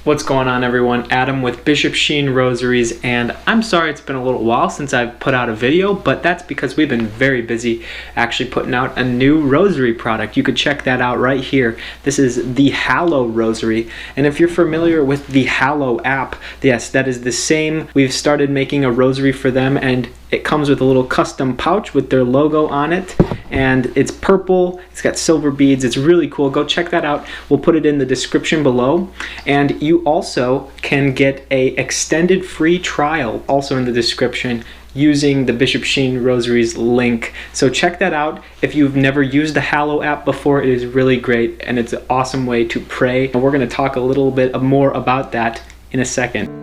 What's going on, everyone? Adam with Bishop Sheen Rosaries, and I'm sorry it's been a little while since I've put out a video, but that's because we've been very busy actually putting out a new rosary product. You could check that out right here. This is the Hallo Rosary, and if you're familiar with the Hallo app, yes, that is the same. We've started making a rosary for them, and it comes with a little custom pouch with their logo on it, and it's purple, it's got silver beads, it's really cool. Go check that out. We'll put it in the description below, and you also can get a extended free trial also in the description using the Bishop Sheen Rosaries link. So check that out. If you've never used the Hallo app before, it is really great, and it's an awesome way to pray, and we're going to talk a little bit more about that in a second.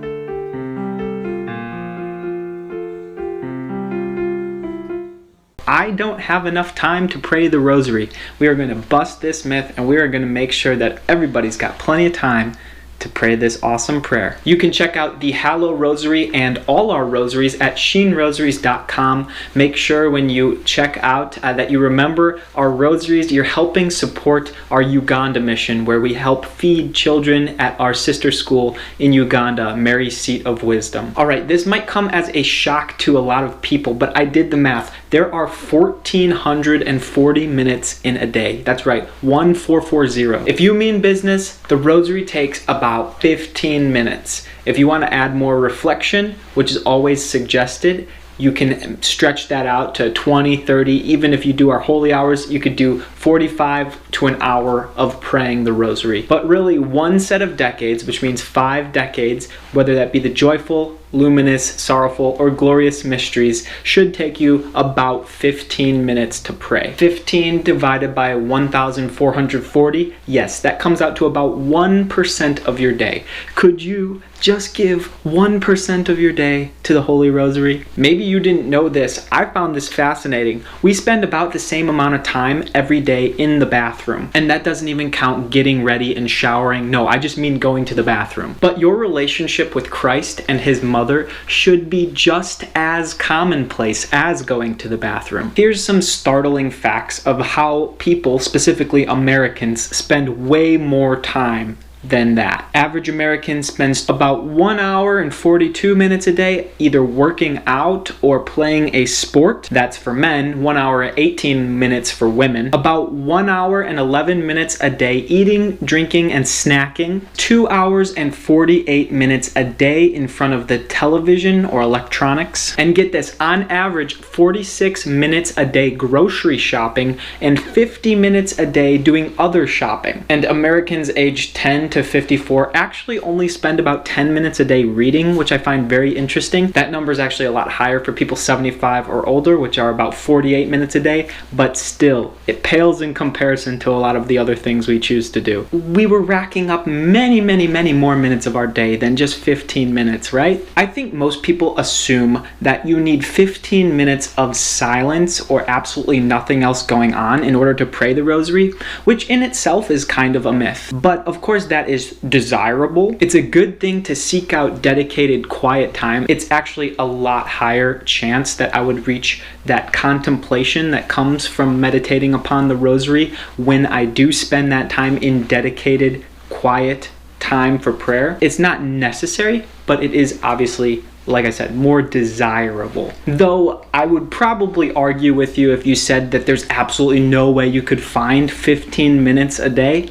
I don't have enough time to pray the rosary. We are going to bust this myth, and we are going to make sure that everybody's got plenty of time to pray this awesome prayer. You can check out the Hallo Rosary and all our rosaries at sheenrosaries.com. Make sure when you check out that you remember our rosaries. You're helping support our Uganda mission, where we help feed children at our sister school in Uganda, Mary's Seat of Wisdom. All right, this might come as a shock to a lot of people, but I did the math. There are 1,440 minutes in a day. That's right, 1440. If you mean business, the rosary takes about 15 minutes. If you want to add more reflection, which is always suggested, you can stretch that out to 20, 30. Even if you do our holy hours, you could do 45 to an hour of praying the rosary. But really, one set of decades, which means 5 decades, whether that be the joyful, luminous, sorrowful, or glorious mysteries, should take you about 15 minutes to pray. 15 divided by 1,440, yes, that comes out to about 1% of your day. Could you just give 1% of your day to the Holy Rosary? Maybe you didn't know this. I found this fascinating. We spend about the same amount of time every day in the bathroom, and that doesn't even count getting ready and showering. No, I just mean going to the bathroom. But your relationship with Christ and His Mother should be just as commonplace as going to the bathroom. Here's some startling facts of how people, specifically Americans, spend way more time than that. Average American spends about 1 hour and 42 minutes a day either working out or playing a sport. That's for men. 1 hour and 18 minutes for women. About 1 hour and 11 minutes a day eating, drinking, and snacking. 2 hours and 48 minutes a day in front of the television or electronics. And get this, on average, 46 minutes a day grocery shopping and 50 minutes a day doing other shopping. And Americans aged 10 to 54 actually only spend about 10 minutes a day reading, which I find very interesting. That number is actually a lot higher for people 75 or older, which are about 48 minutes a day, but still, it pales in comparison to a lot of the other things we choose to do. We were racking up many more minutes of our day than just 15 minutes, right? I think most people assume that you need 15 minutes of silence or absolutely nothing else going on in order to pray the rosary, which in itself is kind of a myth. But of course, that is desirable. It's a good thing to seek out dedicated quiet time. It's actually a lot higher chance that I would reach that contemplation that comes from meditating upon the rosary when I do spend that time in dedicated quiet time for prayer. It's not necessary, but it is obviously, like I said, more desirable. Though I would probably argue with you if you said that there's absolutely no way you could find 15 minutes a day.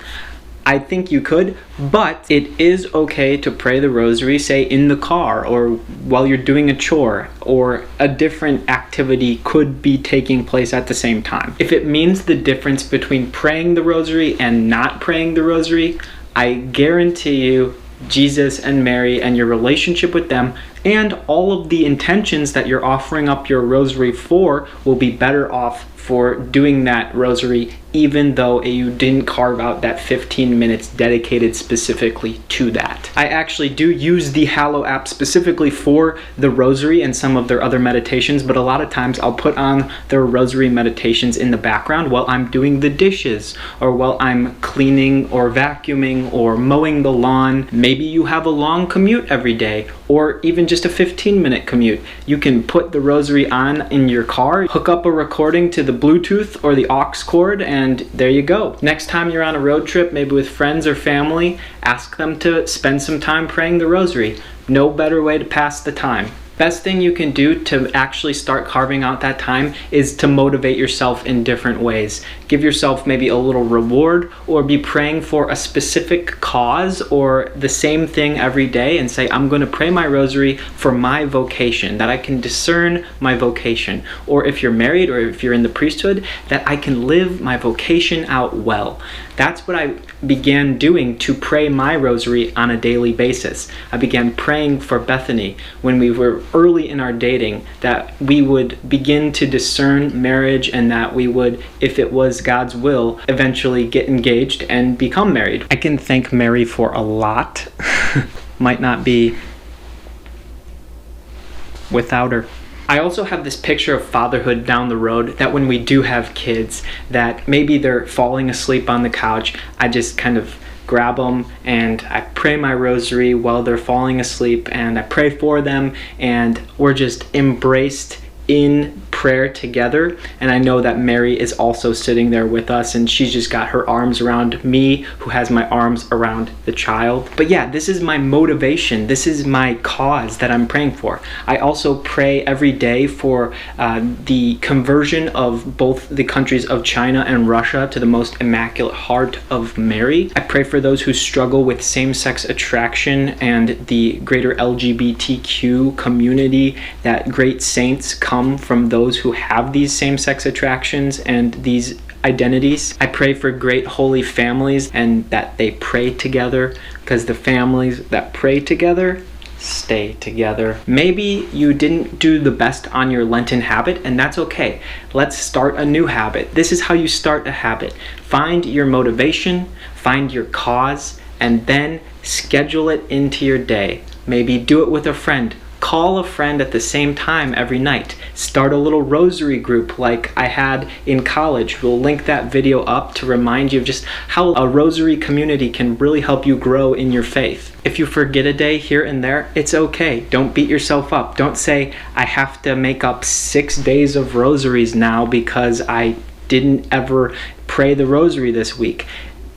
I think you could, but it is okay to pray the rosary, say in the car or while you're doing a chore, or a different activity could be taking place at the same time. If it means the difference between praying the rosary and not praying the rosary, I guarantee you Jesus and Mary and your relationship with them and all of the intentions that you're offering up your rosary for will be better off for doing that rosary, even though you didn't carve out that 15 minutes dedicated specifically to that. I actually do use the Hallo app specifically for the rosary and some of their other meditations, but a lot of times I'll put on their rosary meditations in the background while I'm doing the dishes, or while I'm cleaning or vacuuming or mowing the lawn. Maybe you have a long commute every day, or even just a 15-minute commute. You can put the rosary on in your car, hook up a recording to the Bluetooth or the aux cord, and there you go. Next time you're on a road trip, maybe with friends or family, ask them to spend some time praying the rosary. No better way to pass the time. Best thing you can do to actually start carving out that time is to motivate yourself in different ways. Give yourself maybe a little reward, or be praying for a specific cause or the same thing every day and say, I'm going to pray my rosary for my vocation, that I can discern my vocation. Or if you're married or if you're in the priesthood, that I can live my vocation out well. That's what I began doing to pray my rosary on a daily basis. I began praying for Bethany when we were early in our dating, that we would begin to discern marriage, and that we would, if it was God's will, eventually get engaged and become married. I can thank Mary for a lot. Might not be without her. I also have this picture of fatherhood down the road, that when we do have kids, that maybe they're falling asleep on the couch, I just kind of grab them and I pray my rosary while they're falling asleep, and I pray for them, and we're just embraced in prayer together. And I know that Mary is also sitting there with us, and she's just got her arms around me, who has my arms around the child. But yeah, this is my motivation. This is my cause that I'm praying for. I also pray every day for the conversion of both the countries of China and Russia to the most immaculate heart of Mary. I pray for those who struggle with same-sex attraction and the greater LGBTQ community, that great saints come from those who have these same-sex attractions and these identities. I pray for great holy families, and that they pray together, because the families that pray together stay together. Maybe you didn't do the best on your Lenten habit, and that's okay. Let's start a new habit. This is how you start a habit. Find your motivation, find your cause, and then schedule it into your day. Maybe do it with a friend. Call a friend at the same time every night. Start a little rosary group like I had in college. We'll link that video up to remind you of just how a rosary community can really help you grow in your faith. If you forget a day here and there, it's okay. Don't beat yourself up. Don't say, I have to make up 6 days of rosaries now because I didn't ever pray the rosary this week.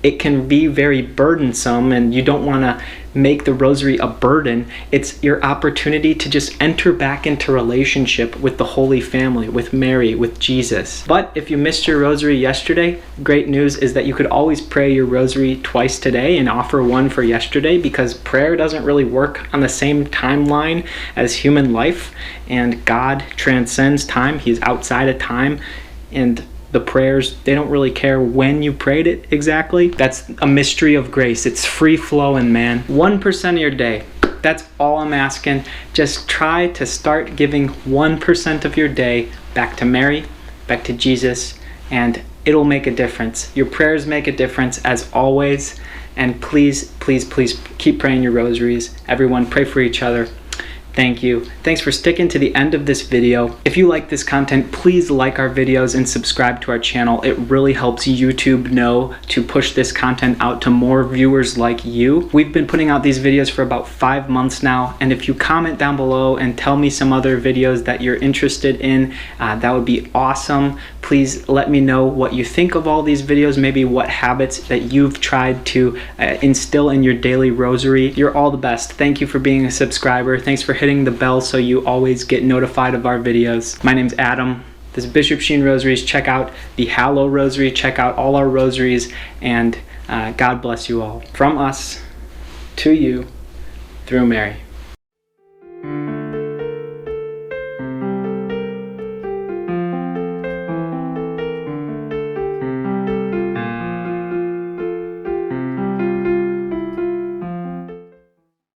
It can be very burdensome, and you don't want to make the rosary a burden. It's your opportunity to just enter back into relationship with the Holy Family, with Mary, with Jesus. But if you missed your rosary yesterday, great news is that you could always pray your rosary twice today and offer one for yesterday, because prayer doesn't really work on the same timeline as human life, and God transcends time. He's outside of time, and the prayers, they don't really care when you prayed it exactly. That's a mystery of grace. It's free flowing, man. 1% of your day. That's all I'm asking. Just try to start giving 1% of your day back to Mary, back to Jesus, and it'll make a difference. Your prayers make a difference, as always. And please, please, please keep praying your rosaries. Everyone, pray for each other. Thank you. Thanks for sticking to the end of this video. If you like this content, please like our videos and subscribe to our channel. It really helps YouTube know to push this content out to more viewers like you. We've been putting out these videos for about 5 months now, and if you comment down below and tell me some other videos that you're interested in, that would be awesome. Please let me know what you think of all these videos, maybe what habits that you've tried to instill in your daily rosary. You're all the best. Thank you for being a subscriber. Thanks for hitting the bell so you always get notified of our videos. My name's Adam. This is Bishop Sheen Rosaries. Check out the Hallo Rosary. Check out all our rosaries, and God bless you all. From us to you, through Mary.